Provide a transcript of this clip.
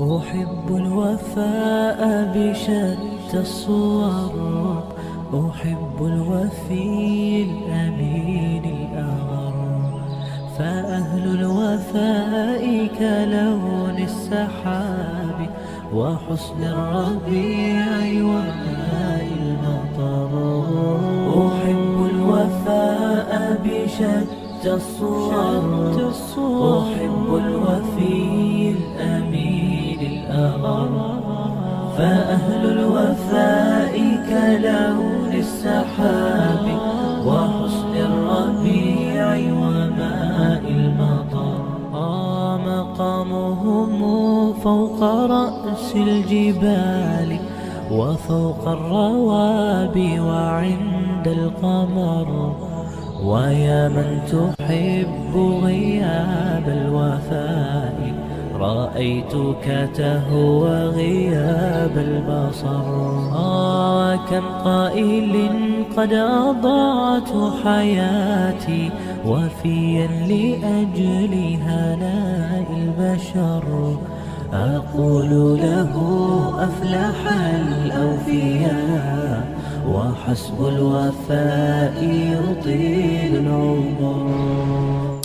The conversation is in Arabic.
أحب الوفاء بشتى الصور، أحب الوفي الأمين الأغر، فأهل الوفاء كلون السحاب وحسن الربيع وماء المطر. أحب الوفاء بشتى الصور، أحب الوفي الأمين الأغر، فأهل الوفاء كلون السحاب وحسن الربيع وماء المطر. مقامهم فوق رأس الجبال وفوق الروابي وعند القمر. ويا من تحب غياب الوفاء، رأيتك تهوى غياب البصر. كم قائل قد أضعت حياتي وفيا لأجل هناء البشر. أقول له أفلح الأوفياء، وحسب الوفاء يطيل العمر.